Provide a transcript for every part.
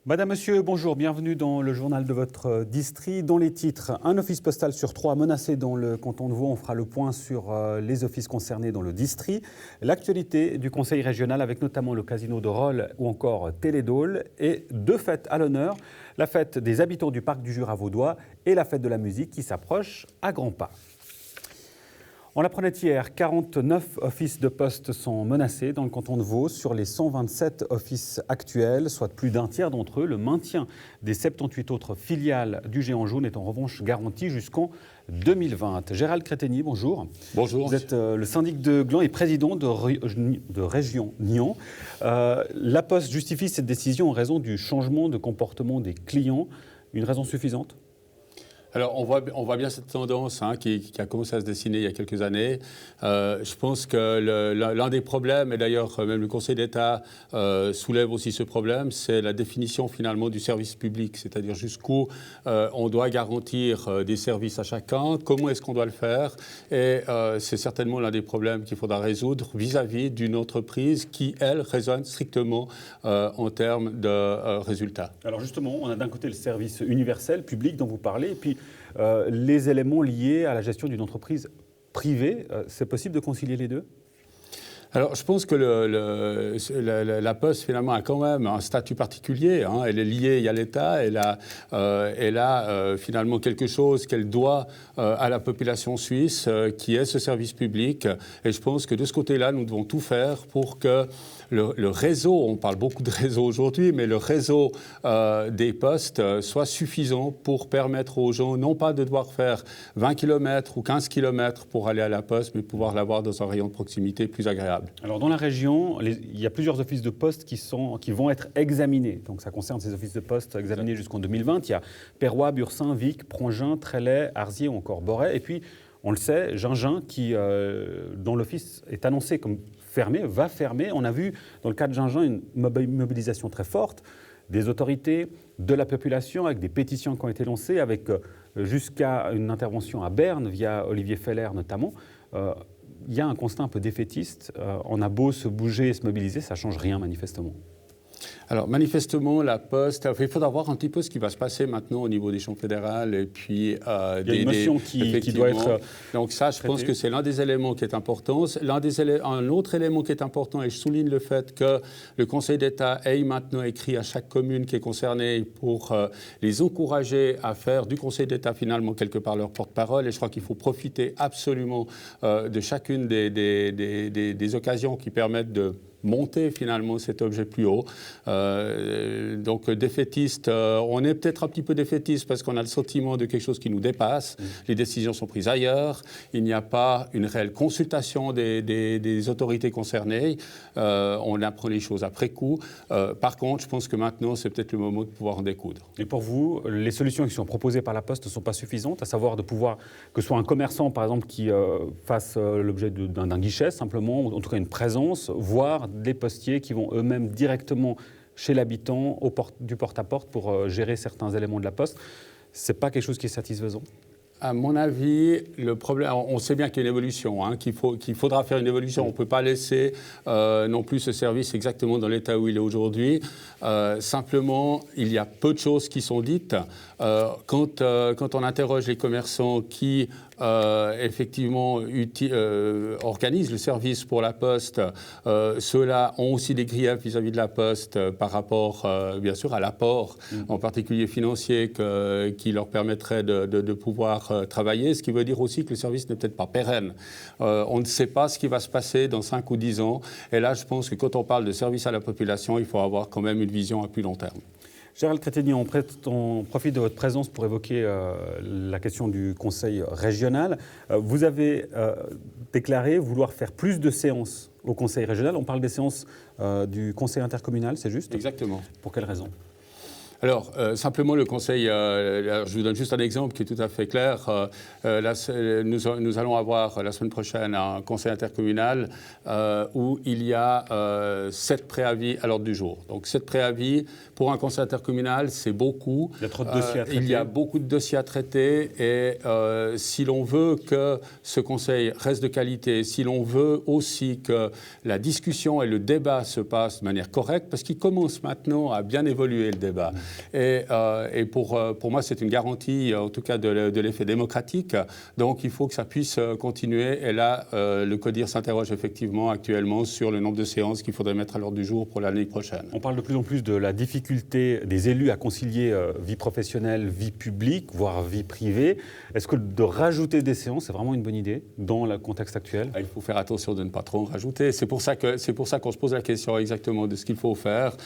Madame, Monsieur, bonjour, bienvenue dans le journal de votre district. Dans les titres, un office postal sur 3 menacé dans le canton de Vaud. On fera le point sur les offices concernés dans le district. L'actualité du conseil régional avec notamment le casino de Rolle ou encore Télédôle. Et 2 fêtes à l'honneur, la fête des habitants du parc du Jura vaudois et la fête de la musique qui s'approche à grands pas. On l'apprenait hier, 49 offices de poste sont menacés dans le canton de Vaud sur les 127 offices actuels, soit plus d'un tiers d'entre eux. Le maintien des 78 autres filiales du Géant Jaune est en revanche garanti jusqu'en 2020. Gérald Crétegny, bonjour. Bonjour. Vous êtes le syndic de Gland et président de Région Nyon. La Poste justifie cette décision en raison du changement de comportement des clients. Une raison suffisante ? Alors, on voit bien cette tendance qui a commencé à se dessiner il y a quelques années. Je pense que l'un des problèmes, et d'ailleurs même le Conseil d'État soulève aussi ce problème, c'est la définition finalement du service public, c'est-à-dire jusqu'où on doit garantir des services à chacun, comment est-ce qu'on doit le faire, et c'est certainement l'un des problèmes qu'il faudra résoudre vis-à-vis d'une entreprise qui, elle, raisonne strictement en termes de résultats. Alors justement, on a d'un côté le service universel, public dont vous parlez, et puis les éléments liés à la gestion d'une entreprise privée. C'est possible de concilier les deux ? Alors, je pense que la Poste, finalement, a quand même un statut particulier. Elle est liée à l'État. Elle a finalement quelque chose qu'elle doit à la population suisse, qui est ce service public. Et je pense que de ce côté-là, nous devons tout faire pour que le réseau, on parle beaucoup de réseau aujourd'hui, mais le réseau des postes soit suffisant pour permettre aux gens, non pas de devoir faire 20 km ou 15 km pour aller à la Poste, mais pouvoir l'avoir dans un rayon de proximité plus agréable. Alors dans la région, il y a plusieurs offices de poste qui vont être examinés. Donc ça concerne ces offices de poste examinés jusqu'en 2020. Il y a Perrois, Bursin, Vic, Prongin, Trellet, Arzier ou encore Borret. Et puis, on le sait, Gingin, dont l'office est annoncé comme fermé, va fermer. On a vu dans le cas de Gingin une mobilisation très forte des autorités, de la population, avec des pétitions qui ont été lancées, avec jusqu'à une intervention à Berne via Olivier Feller notamment. Il y a un constat un peu défaitiste. On a beau se bouger et se mobiliser, ça ne change rien manifestement. Alors, manifestement, la Poste, il faudra voir un petit peu ce qui va se passer maintenant au niveau des champs fédérales. Et puis, il y a une motion qui doit être donc ça, je pense que c'est l'un des éléments qui est important. Un autre élément qui est important, et je souligne le fait que le Conseil d'État ait maintenant écrit à chaque commune qui est concernée pour les encourager à faire du Conseil d'État finalement quelque part leur porte-parole. Et je crois qu'il faut profiter absolument de chacune des occasions qui permettent de monter finalement cet objet plus haut. Donc défaitiste, on est peut-être un petit peu défaitiste parce qu'on a le sentiment de quelque chose qui nous dépasse. Les décisions sont prises ailleurs. Il n'y a pas une réelle consultation des autorités concernées. On apprend les choses après coup. Par contre, je pense que maintenant, c'est peut-être le moment de pouvoir en découdre. Et pour vous, les solutions qui sont proposées par la Poste ne sont pas suffisantes, à savoir de pouvoir, que ce soit un commerçant par exemple qui fasse l'objet d'un guichet simplement, ou en tout cas une présence, voire des postiers qui vont eux-mêmes directement chez l'habitant du porte-à-porte pour gérer certains éléments de la Poste. Ce n'est pas quelque chose qui est satisfaisant ? À mon avis, le problème, on sait bien qu'il y a une évolution, qu'il faudra faire une évolution. On ne peut pas laisser non plus ce service exactement dans l'état où il est aujourd'hui. Simplement, il y a peu de choses qui sont dites. Quand on interroge les commerçants qui effectivement organisent le service pour la Poste, ceux-là ont aussi des griefs vis-à-vis de la Poste par rapport, bien sûr, à l'apport, en particulier financier, qui leur permettrait de pouvoir travailler, ce qui veut dire aussi que le service n'est peut-être pas pérenne. On ne sait pas ce qui va se passer dans 5 ou 10 ans. Et là, je pense que quand on parle de service à la population, il faut avoir quand même une vision à plus long terme. Gérald Crétegny, on profite de votre présence pour évoquer la question du Conseil régional. Vous avez déclaré vouloir faire plus de séances au Conseil régional. On parle des séances du Conseil intercommunal, c'est juste ? Exactement. Pour quelle raison ? Alors, simplement le conseil, je vous donne juste un exemple qui est tout à fait clair. Nous allons avoir la semaine prochaine un conseil intercommunal où il y a 7 préavis à l'ordre du jour. Donc 7 préavis pour un conseil intercommunal, c'est beaucoup. Il y a trop de dossiers à traiter. Il y a beaucoup de dossiers à traiter et si l'on veut que ce conseil reste de qualité, si l'on veut aussi que la discussion et le débat se passent de manière correcte, parce qu'il commence maintenant à bien évoluer le débat. Et pour moi, c'est une garantie, en tout cas, de l'effet démocratique. Donc, il faut que ça puisse continuer. Et là, le CODIR s'interroge effectivement actuellement sur le nombre de séances qu'il faudrait mettre à l'ordre du jour pour l'année prochaine. On parle de plus en plus de la difficulté des élus à concilier vie professionnelle, vie publique, voire vie privée. Est-ce que de rajouter des séances, c'est vraiment une bonne idée dans le contexte actuel ? Il faut faire attention de ne pas trop en rajouter. C'est pour ça qu'on se pose la question exactement de ce qu'il faut faire.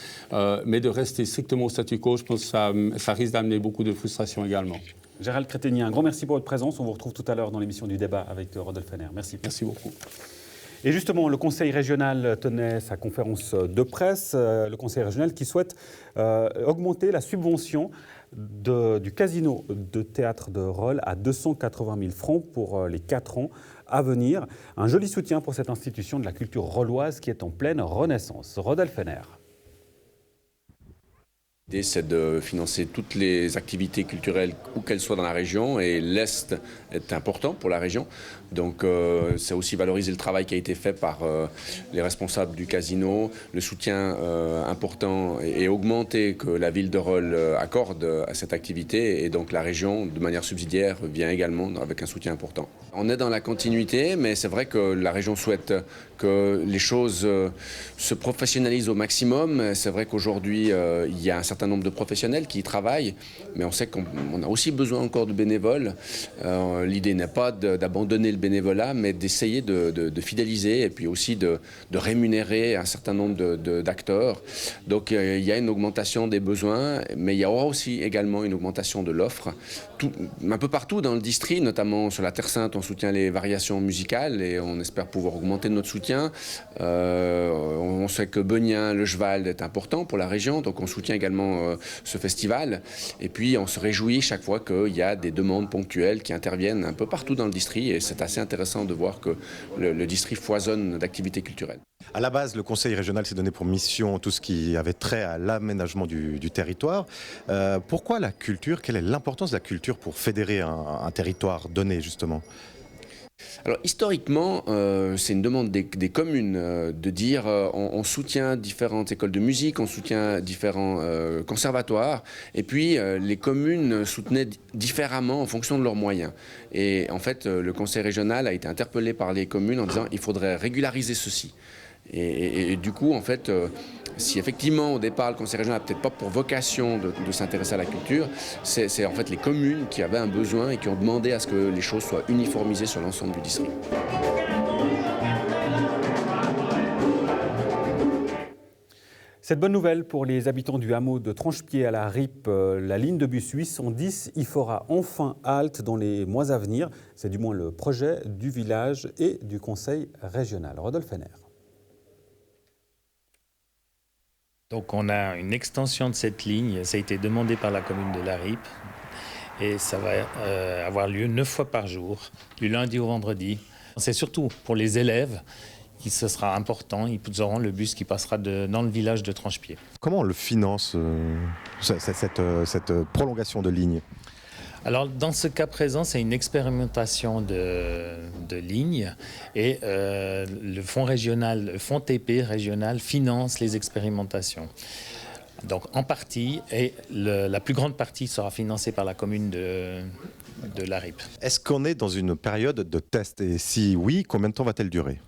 Mais de rester strictement au statu quo, je pense que ça risque d'amener beaucoup de frustration également. Gérald Crétegny, un grand merci pour votre présence. On vous retrouve tout à l'heure dans l'émission du débat avec Rodolphe Henner. Merci. Merci beaucoup. Et justement, le Conseil régional tenait sa conférence de presse. Le Conseil régional qui souhaite augmenter la subvention du casino de théâtre de Rolle à 280 000 francs pour les 4 ans à venir. Un joli soutien pour cette institution de la culture rolloise qui est en pleine renaissance. Rodolphe Henner. L'idée, c'est de financer toutes les activités culturelles, où qu'elles soient dans la région, et l'Est est important pour la région. Donc, c'est aussi valoriser le travail qui a été fait par les responsables du casino, le soutien important et augmenté que la ville de Rolle accorde à cette activité, et donc la région, de manière subsidiaire, vient également avec un soutien important. On est dans la continuité, mais c'est vrai que la région souhaite que les choses se professionnalisent au maximum. C'est vrai qu'aujourd'hui, il y a un certain nombre de professionnels qui y travaillent, mais on sait qu'on a aussi besoin encore de bénévoles. L'idée n'est pas d'abandonner le bénévolat, mais d'essayer de fidéliser et puis aussi de rémunérer un certain nombre d'acteurs. Donc il y a une augmentation des besoins, mais il y aura aussi également une augmentation de l'offre. Un peu partout dans le district, notamment sur la Terre Sainte, on soutient les variations musicales et on espère pouvoir augmenter notre soutien. On sait que Benien, le Cheval est important pour la région, donc on soutient également ce festival. Et puis on se réjouit chaque fois qu'il y a des demandes ponctuelles qui interviennent un peu partout dans le district et c'est assez intéressant de voir que le district foisonne d'activités culturelles. À la base, le Conseil régional s'est donné pour mission tout ce qui avait trait à l'aménagement du territoire. Pourquoi la culture ? Quelle est l'importance de la culture pour fédérer un territoire donné, justement ? Alors historiquement, c'est une demande des communes de dire on soutient différentes écoles de musique, on soutient différents conservatoires, et puis les communes soutenaient différemment en fonction de leurs moyens. Et en fait, le conseil régional a été interpellé par les communes en disant il faudrait régulariser ceci. Et du coup, en fait, si effectivement au départ le conseil régional n'a peut-être pas pour vocation de s'intéresser à la culture, c'est en fait les communes qui avaient un besoin et qui ont demandé à ce que les choses soient uniformisées sur l'ensemble du district. Cette bonne nouvelle pour les habitants du hameau de Tranchepied à la RIP, la ligne de bus 810 y fera enfin halte dans les mois à venir. C'est du moins le projet du village et du conseil régional. Rodolphe Henner. Donc on a une extension de cette ligne, ça a été demandé par la commune de la RIP et ça va avoir lieu 9 fois par jour, du lundi au vendredi. C'est surtout pour les élèves qui ce sera important, ils auront le bus qui passera dans le village de Tranchepied. Comment on le finance, cette prolongation de ligne ? Alors, dans ce cas présent, c'est une expérimentation de ligne et le fonds régional, le fonds TP régional finance les expérimentations. Donc, en partie, et la plus grande partie sera financée par la commune de la RIP. Est-ce qu'on est dans une période de test ? Et si oui, combien de temps va-t-elle durer ?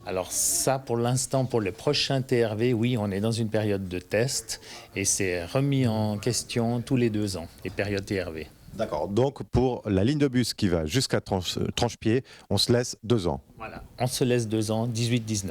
Alors ça, pour l'instant, pour le prochain TRV, oui, on est dans une période de test et c'est remis en question tous les 2 ans, les périodes TRV. D'accord, donc pour la ligne de bus qui va jusqu'à Tranchepied, on se laisse 2 ans. Voilà, on se laisse 2 ans, 18-19.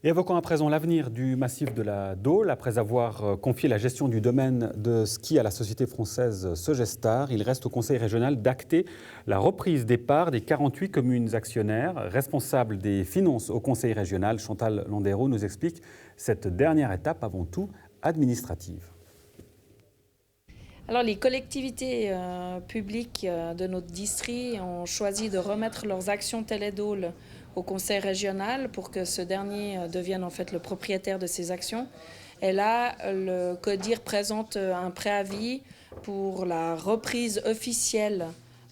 Et évoquons à présent l'avenir du massif de la Dôle. Après avoir confié la gestion du domaine de ski à la société française Sogestar, il reste au Conseil régional d'acter la reprise des parts des 48 communes actionnaires. Responsable des finances au Conseil régional, Chantal Landero nous explique cette dernière étape avant tout administrative. Alors, les collectivités publiques de notre district ont choisi de remettre leurs actions Télédôle au Conseil régional pour que ce dernier devienne en fait le propriétaire de ces actions. Et là, le CODIR présente un préavis pour la reprise officielle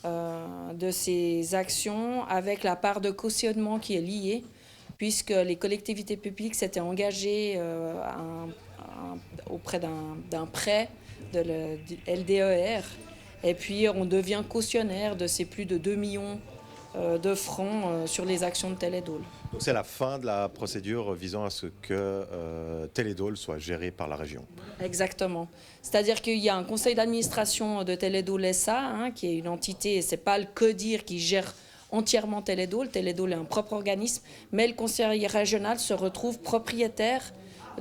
de ces actions avec la part de cautionnement qui est liée, puisque les collectivités publiques s'étaient engagées auprès d'un prêt de LDER. Et puis, on devient cautionnaire de ces plus de 2 millions de francs sur les actions de Télédôle. Donc c'est la fin de la procédure visant à ce que Télédôle soit géré par la région. Exactement. C'est-à-dire qu'il y a un conseil d'administration de Télédôle SA, qui est une entité, et ce n'est pas le CODIR qui gère entièrement Télédôle. Télédôle est un propre organisme, mais le conseil régional se retrouve propriétaire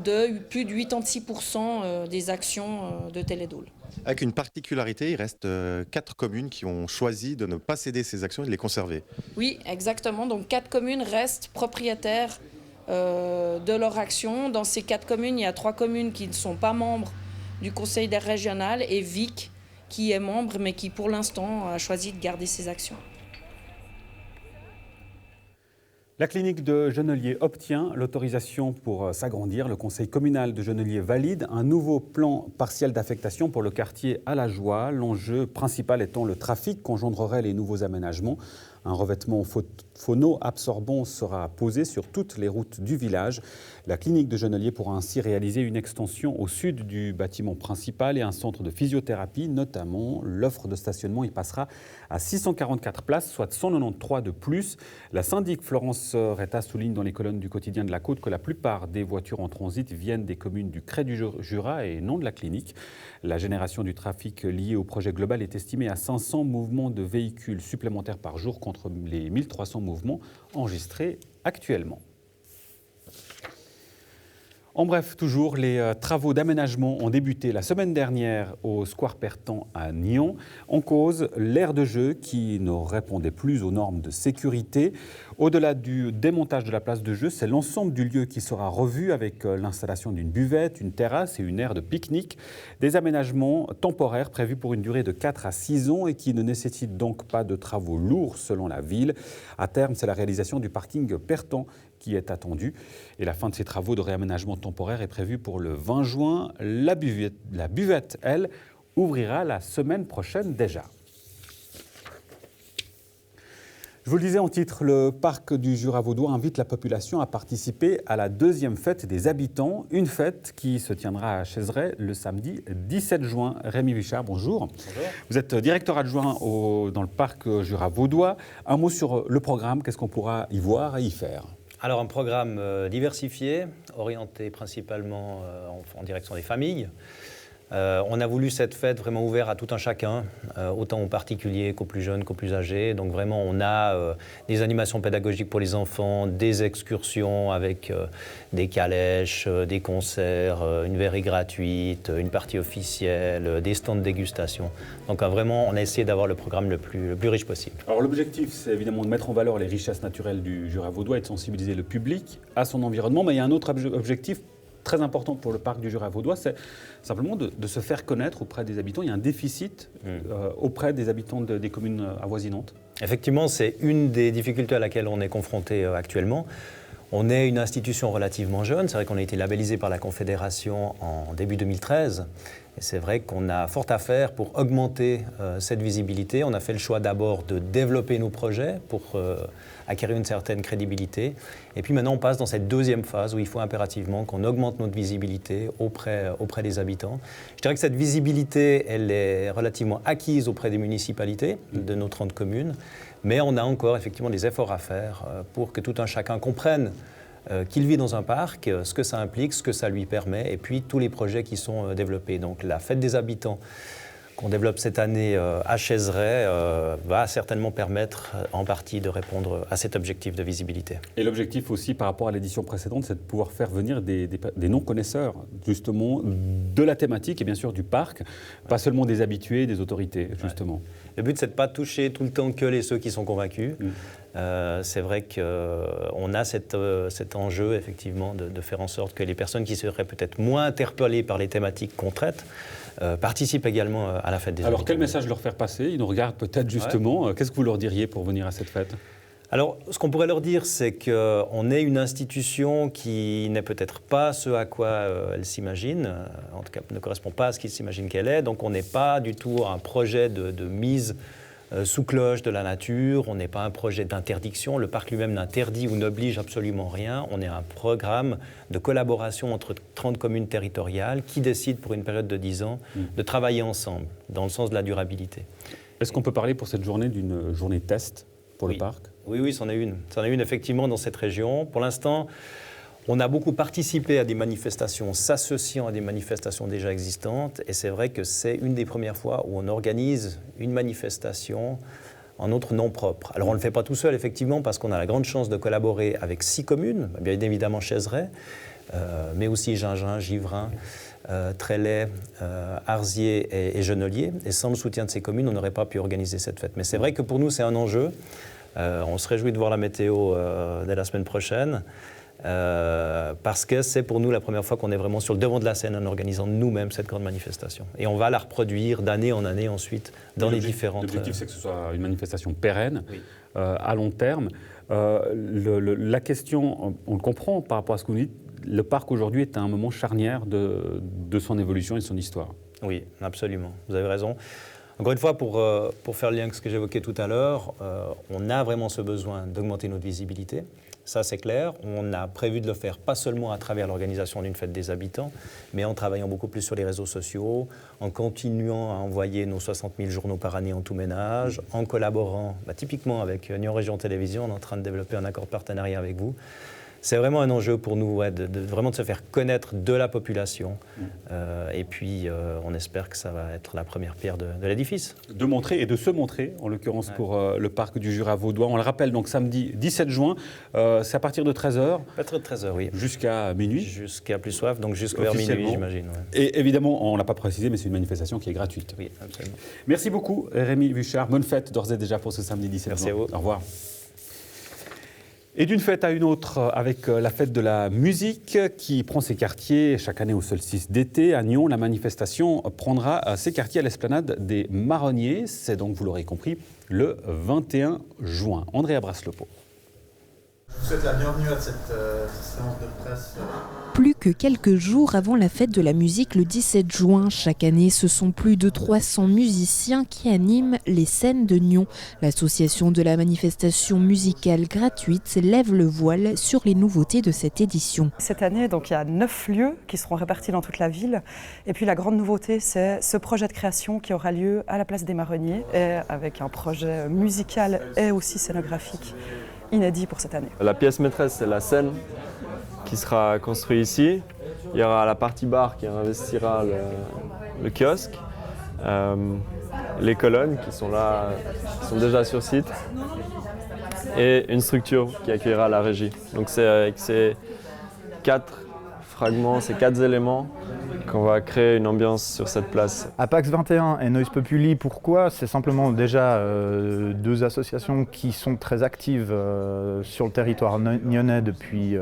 de plus de 86% des actions de Télédôle. Avec une particularité, il reste 4 communes qui ont choisi de ne pas céder ces actions et de les conserver. Oui, exactement. Donc 4 communes restent propriétaires de leurs actions. Dans ces 4 communes, il y a 3 communes qui ne sont pas membres du conseil régional et Vic qui est membre mais qui pour l'instant a choisi de garder ses actions. La clinique de Genelier obtient l'autorisation pour s'agrandir. Le conseil communal de Genelier valide un nouveau plan partiel d'affectation pour le quartier à la Joie. L'enjeu principal étant le trafic qu'engendreraient les nouveaux aménagements. Un revêtement phono-absorbant sera posé sur toutes les routes du village. La clinique de Genelier pourra ainsi réaliser une extension au sud du bâtiment principal et un centre de physiothérapie, notamment. L'offre de stationnement y passera à 644 places, soit 193 de plus. La syndic Florence Retta souligne dans les colonnes du quotidien de la Côte que la plupart des voitures en transit viennent des communes du Cré du Jura et non de la clinique. La génération du trafic lié au projet global est estimée à 500 mouvements de véhicules supplémentaires par jour contre les 1300 mouvements enregistrés actuellement. En bref, toujours, les travaux d'aménagement ont débuté la semaine dernière au Square Pertan à Nyon. En cause, l'aire de jeu qui ne répondait plus aux normes de sécurité. Au-delà du démontage de la place de jeu, c'est l'ensemble du lieu qui sera revu avec l'installation d'une buvette, une terrasse et une aire de pique-nique. Des aménagements temporaires prévus pour une durée de 4 à 6 ans et qui ne nécessitent donc pas de travaux lourds selon la ville. À terme, c'est la réalisation du parking Pertan qui est attendue. Et la fin de ces travaux de réaménagement temporaire est prévue pour le 20 juin. La buvette, elle, ouvrira la semaine prochaine déjà. Je vous le disais en titre, le parc du Jura vaudois invite la population à participer à la 2e fête des habitants, une fête qui se tiendra à Chaiseray le samedi 17 juin. Rémi Vichard, bonjour. Bonjour. Vous êtes directeur adjoint dans le parc Jura vaudois. Un mot sur le programme, qu'est-ce qu'on pourra y voir et y faire ? Alors un programme diversifié, orienté principalement en direction des familles. On a voulu cette fête vraiment ouverte à tout un chacun, autant aux particuliers qu'aux plus jeunes, qu'aux plus âgés. Donc vraiment, on a des animations pédagogiques pour les enfants, des excursions avec des calèches, des concerts, une verrerie gratuite, une partie officielle, des stands de dégustation. Donc vraiment, on a essayé d'avoir le programme le plus riche possible. Alors l'objectif, c'est évidemment de mettre en valeur les richesses naturelles du Jura vaudois et de sensibiliser le public à son environnement. Mais il y a un autre objectif très important pour le parc du Jura vaudois, c'est simplement de se faire connaître auprès des habitants. Il y a un déficit auprès des habitants des communes avoisinantes. Effectivement, c'est une des difficultés à laquelle on est confronté actuellement. On est une institution relativement jeune. C'est vrai qu'on a été labellisé par la Confédération en début 2013. Et c'est vrai qu'on a fort à faire pour augmenter cette visibilité. On a fait le choix d'abord de développer nos projets pour acquérir une certaine crédibilité. Et puis maintenant, on passe dans cette 2e phase où il faut impérativement qu'on augmente notre visibilité auprès des habitants. Je dirais que cette visibilité, elle est relativement acquise auprès des municipalités, de nos 30 communes. Mais on a encore effectivement des efforts à faire pour que tout un chacun comprenne qu'il vit dans un parc, ce que ça implique, ce que ça lui permet, et puis tous les projets qui sont développés. Donc la fête des habitants qu'on développe cette année à Chaiseray va certainement permettre en partie de répondre à cet objectif de visibilité. Et l'objectif aussi par rapport à l'édition précédente, c'est de pouvoir faire venir des non-connaisseurs justement de la thématique et bien sûr du parc, pas seulement des habitués, des autorités justement. Le but, c'est de ne pas toucher tout le temps que ceux qui sont convaincus. C'est vrai qu'on a cet enjeu, effectivement, de faire en sorte que les personnes qui seraient peut-être moins interpellées par les thématiques qu'on traite participent également à la fête des Alors, habitants. quel message leur faire passer? Ils nous regardent peut-être justement. Qu'est-ce que vous leur diriez pour venir à cette fête? Alors, ce qu'on pourrait leur dire, c'est qu'on est une institution qui n'est peut-être pas ce à quoi elle s'imagine, en tout cas ne correspond pas à ce qu'ils s'imaginent qu'elle est, donc on n'est pas du tout un projet de mise sous cloche de la nature, on n'est pas un projet d'interdiction, le parc lui-même n'interdit ou n'oblige absolument rien, on est un programme de collaboration entre 30 communes territoriales qui décident pour une période de 10 ans de travailler ensemble, dans le sens de la durabilité. Est-ce qu'on peut parler pour cette journée d'une journée test pour le parc? Oui, c'en est une. C'en est une effectivement dans cette région. Pour l'instant, on a beaucoup participé à des manifestations, s'associant à des manifestations déjà existantes. Et c'est vrai que c'est une des premières fois où on organise une manifestation en notre nom propre. Alors on ne le fait pas tout seul, effectivement, parce qu'on a la grande chance de collaborer avec 6 communes, bien évidemment Chaiseray, mais aussi Gingin, Givrin, Trélay, Arzier et Genolier. Et sans le soutien de ces communes, on n'aurait pas pu organiser cette fête. Mais c'est vrai que pour nous, c'est un enjeu. On se réjouit de voir la météo dès la semaine prochaine, parce que c'est pour nous la première fois qu'on est vraiment sur le devant de la scène en organisant nous-mêmes cette grande manifestation. Et on va la reproduire d'année en année ensuite dans les différentes... L'objectif, c'est que ce soit une manifestation pérenne, à long terme. La question, on le comprend par rapport à ce que vous dites, le parc aujourd'hui est à un moment charnière de son évolution et de son histoire. Oui, absolument, vous avez raison. Encore une fois, pour faire le lien avec ce que j'évoquais tout à l'heure, on a vraiment ce besoin d'augmenter notre visibilité. Ça, c'est clair. On a prévu de le faire pas seulement à travers l'organisation d'une fête des habitants, mais en travaillant beaucoup plus sur les réseaux sociaux, en continuant à envoyer nos 60 000 journaux par année en tout ménage, en collaborant typiquement avec Nyon Région Télévision. On est en train de développer un accord de partenariat avec vous. C'est vraiment un enjeu pour nous, vraiment de se faire connaître de la population. Et puis, on espère que ça va être la première pierre de l'édifice. De montrer et de se montrer, en l'occurrence pour le parc du Jura vaudois. On le rappelle, donc samedi 17 juin, c'est à partir de 13h. À partir de 13h, oui. Jusqu'à minuit. Jusqu'à plus soif, donc jusqu'à vers minuit, j'imagine. Ouais. Et évidemment, on ne l'a pas précisé, mais c'est une manifestation qui est gratuite. Oui, absolument. Merci beaucoup, Rémi Vuchard. Bonne fête d'ores et déjà pour ce samedi 17 juin. Merci à vous. Au revoir. Et d'une fête à une autre, avec la fête de la musique qui prend ses quartiers chaque année au solstice d'été. À Nyon, la manifestation prendra ses quartiers à l'esplanade des Marronniers. C'est donc, vous l'aurez compris, le 21 juin. Andrea Braslopo. Je vous souhaite la bienvenue à cette séance de presse. Plus que quelques jours avant la fête de la musique le 17 juin, chaque année, ce sont plus de 300 musiciens qui animent les scènes de Nyon. L'association de la manifestation musicale gratuite lève le voile sur les nouveautés de cette édition. Cette année, donc, il y a 9 lieux qui seront répartis dans toute la ville. Et puis la grande nouveauté, c'est ce projet de création qui aura lieu à la place des Marronniers, et avec un projet musical et aussi scénographique inédit pour cette année. La pièce maîtresse, c'est la scène qui sera construite ici. Il y aura la partie bar qui investira le kiosque, les colonnes qui sont là, qui sont déjà sur site, et une structure qui accueillera la régie. Donc c'est avec ces 4 fragments, ces 4 éléments qu'on va créer une ambiance sur cette place. Apax 21 et Noise Populi, pourquoi? C'est simplement déjà 2 associations qui sont très actives sur le territoire nyonnais depuis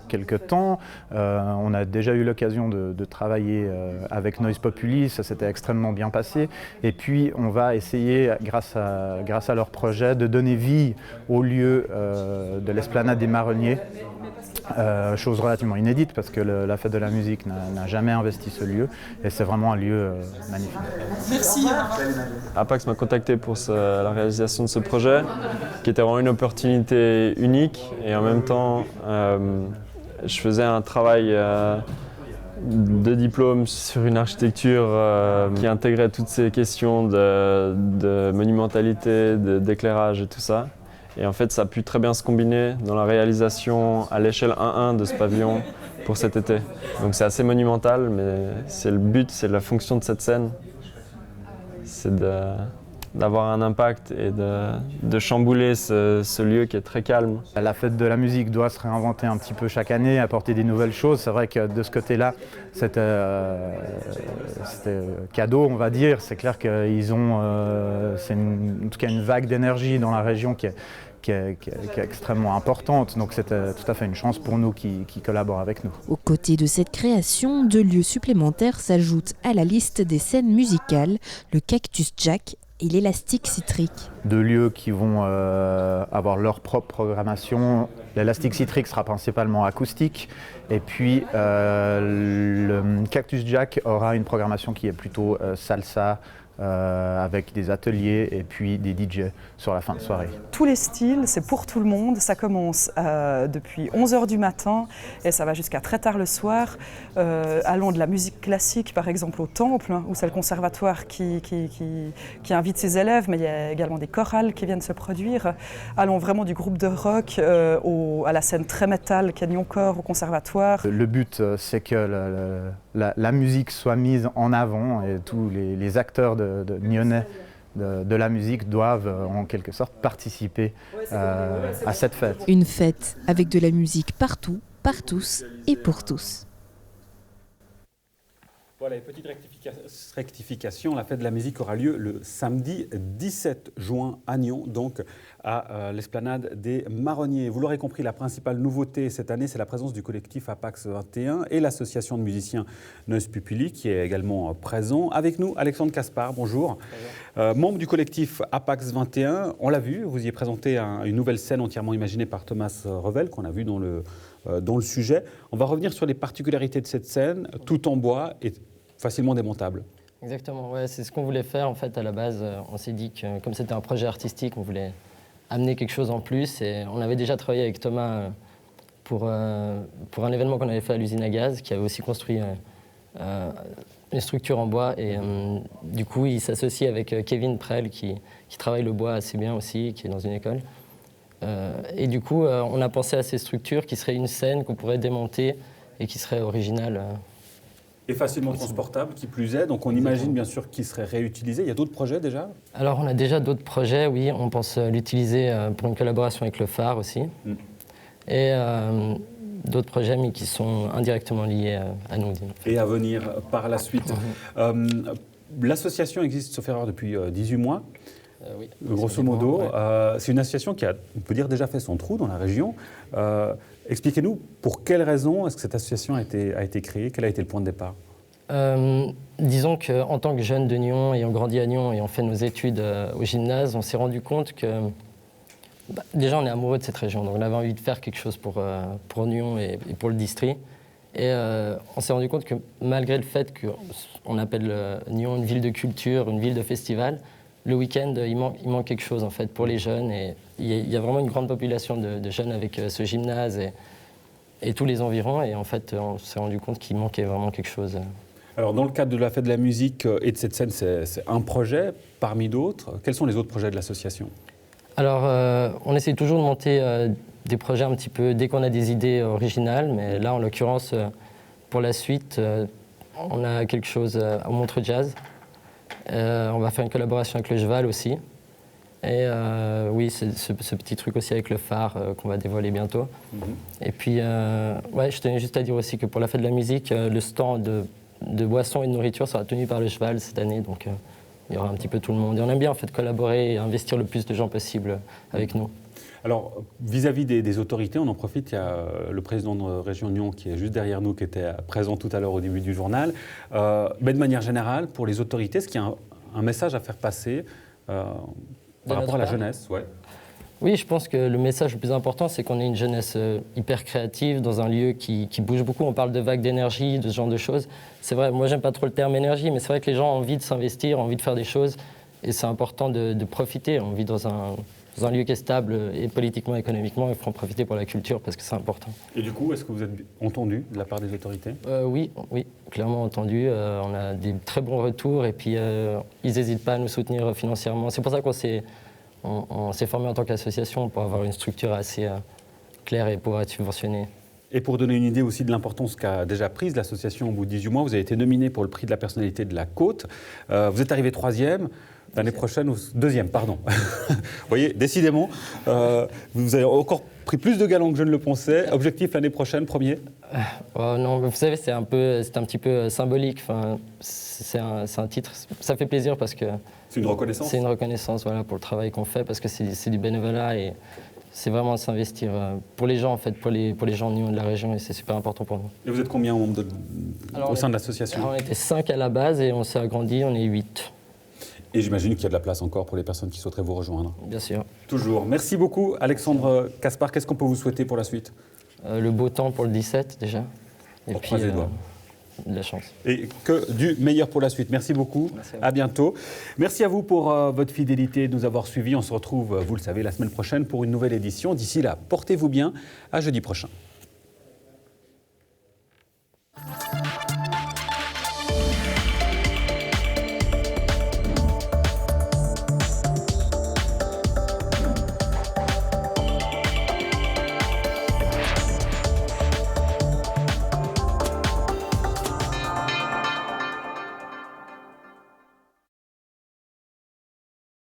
quelques temps. On a déjà eu l'occasion de travailler avec Noise Populi, ça s'était extrêmement bien passé. Et puis on va essayer, grâce à leur projet, de donner vie au lieu de l'esplanade des Marronniers. Chose relativement inédite parce que la fête de la musique n'a jamais investi ce lieu et c'est vraiment un lieu magnifique. Merci. Apax m'a contacté pour la réalisation de ce projet qui était vraiment une opportunité unique et en même temps je faisais un travail de diplôme sur une architecture qui intégrait toutes ces questions de monumentalité, d'éclairage et tout ça. Et en fait, ça a pu très bien se combiner dans la réalisation à l'échelle 1-1 de ce pavillon pour cet été. Donc c'est assez monumental, mais c'est le but, c'est la fonction de cette scène. c'est d'avoir un impact et de chambouler ce lieu qui est très calme. La fête de la musique doit se réinventer un petit peu chaque année, apporter des nouvelles choses. C'est vrai que de ce côté-là, c'était cadeau, on va dire. C'est clair qu'ils ont, en tout cas une vague d'énergie dans la région qui est extrêmement importante. Donc c'était tout à fait une chance pour nous qui collaborent avec nous. Aux côtés de cette création, 2 lieux supplémentaires s'ajoutent à la liste des scènes musicales, le Cactus Jack et l'Élastique Citrique. 2 lieux qui vont avoir leur propre programmation. L'Élastique Citrique sera principalement acoustique et puis le Cactus Jack aura une programmation qui est plutôt salsa, avec des ateliers et puis des DJ sur la fin de soirée. Tous les styles, c'est pour tout le monde. Ça commence depuis 11h du matin et ça va jusqu'à très tard le soir. Allons de la musique classique, par exemple, au Temple, où c'est le conservatoire qui invite ses élèves, mais il y a également des chorales qui viennent se produire. Allons vraiment du groupe de rock à la scène très métal, Canyon-Corps, au conservatoire. Le but, c'est que la musique soit mise en avant et tous les acteurs de nyonnais de la musique doivent en quelque sorte participer à cette fête. Une fête avec de la musique partout, par tous et pour tous. Voilà, une petite rectification. La fête de la musique aura lieu le samedi 17 juin à Nyon, donc à l'esplanade des Marronniers. Vous l'aurez compris, la principale nouveauté cette année, c'est la présence du collectif Apax 21 et l'association de musiciens Noise Pupuli qui est également présent. Avec nous, Alexandre Caspar, bonjour. Membre du collectif Apax 21, on l'a vu, vous y avez présenté une nouvelle scène entièrement imaginée par Thomas Revel, qu'on a vu dans le sujet. On va revenir sur les particularités de cette scène, tout en bois et facilement démontable. Exactement, ouais, c'est ce qu'on voulait faire en fait à la base. On s'est dit que comme c'était un projet artistique, on voulait amener quelque chose en plus. Et on avait déjà travaillé avec Thomas pour un événement qu'on avait fait à l'usine à gaz, qui avait aussi construit une structure en bois. Et du coup, il s'associe avec Kevin Prel, qui travaille le bois assez bien aussi, qui est dans une école. Et du coup, on a pensé à ces structures qui seraient une scène qu'on pourrait démonter et qui serait originale. Et facilement transportable, qui plus est. Donc on imagine bien sûr qu'il serait réutilisé. Il y a d'autres projets déjà ? Alors on a déjà d'autres projets, oui. On pense l'utiliser pour une collaboration avec le phare aussi. Et d'autres projets, mais qui sont indirectement liés à nous. Et à venir par la suite. L'association existe, sauf erreur, depuis 18 mois. Oui, grosso modo, ouais. C'est une association qui a, on peut dire, déjà fait son trou dans la région. Expliquez-nous pour quelles raisons est-ce que cette association a été créée ? Quel a été le point de départ ? Disons qu'en tant que jeune de Nyon, ayant grandi à Nyon et ayant fait nos études au gymnase, on s'est rendu compte que déjà on est amoureux de cette région, donc on avait envie de faire quelque chose pour Nyon et pour le district. Et on s'est rendu compte que malgré le fait qu'on appelle Nyon une ville de culture, une ville de festival, le week-end, il manque quelque chose en fait pour les jeunes. Et il y a vraiment une grande population de jeunes avec ce gymnase et tous les environs. Et en fait, on s'est rendu compte qu'il manquait vraiment quelque chose. Alors, dans le cadre de la fête de la musique et de cette scène, c'est un projet parmi d'autres. Quels sont les autres projets de l'association ? Alors, on essaie toujours de monter des projets un petit peu dès qu'on a des idées originales. Mais là, en l'occurrence, pour la suite, on a quelque chose au Montreux Jazz. On va faire une collaboration avec le Cheval aussi. Et oui, c'est ce petit truc aussi avec le phare qu'on va dévoiler bientôt. Et puis, ouais, je tenais juste à dire aussi que pour la fête de la musique, le stand de boissons et de nourriture sera tenu par le Cheval cette année. Donc, il y aura un petit peu tout le monde. Et on aime bien en fait collaborer et investir le plus de gens possible avec nous. Alors, vis-à-vis des autorités, on en profite, il y a le président de Région Nyon qui est juste derrière nous, qui était présent tout à l'heure au début du journal. Mais de manière générale, pour les autorités, est-ce qu'il y a un message à faire passer par rapport à la jeunesse ? Ouais. Oui, je pense que le message le plus important, c'est qu'on est une jeunesse hyper créative, dans un lieu qui bouge beaucoup. On parle de vagues d'énergie, de ce genre de choses. C'est vrai, moi j'aime pas trop le terme énergie, mais c'est vrai que les gens ont envie de s'investir, ont envie de faire des choses. Et c'est important de profiter. On vit dans un lieu qui est stable et politiquement, économiquement, il faut en profiter pour la culture parce que c'est important. Et du coup, est-ce que vous êtes entendu de la part des autorités ? Oui, clairement entendu. On a des très bons retours et puis ils n'hésitent pas à nous soutenir financièrement. C'est pour ça qu'on s'est formé en tant qu'association pour avoir une structure assez claire et pouvoir être subventionné. Et pour donner une idée aussi de l'importance qu'a déjà prise l'association au bout de 18 mois, vous avez été nominé pour le prix de la personnalité de la Côte. Vous êtes arrivé 3e. L'année prochaine, 2e, pardon. Vous voyez, décidément, vous avez encore pris plus de galons que je ne le pensais. Objectif l'année prochaine, 1er? Non, vous savez, c'est un petit peu symbolique. Enfin, c'est un titre. Ça fait plaisir parce que... C'est une reconnaissance? C'est une reconnaissance, voilà, pour le travail qu'on fait, parce que c'est du bénévolat et c'est vraiment s'investir pour les gens, en fait, pour les gens de la région, et c'est super important pour nous. Et vous êtes combien au sein de l'association? On était 5 à la base et on s'est agrandi, on est 8. Et j'imagine qu'il y a de la place encore pour les personnes qui souhaiteraient vous rejoindre. Bien sûr. Toujours. Merci beaucoup, Alexandre Caspar. Qu'est-ce qu'on peut vous souhaiter pour la suite? Le beau temps pour le 17, déjà. Et pour puis, croiser les doigts. De la chance. Et que du meilleur pour la suite. Merci beaucoup. Merci à bientôt. Merci à vous pour votre fidélité et de nous avoir suivis. On se retrouve, vous le savez, la semaine prochaine pour une nouvelle édition. D'ici là, portez-vous bien. À jeudi prochain.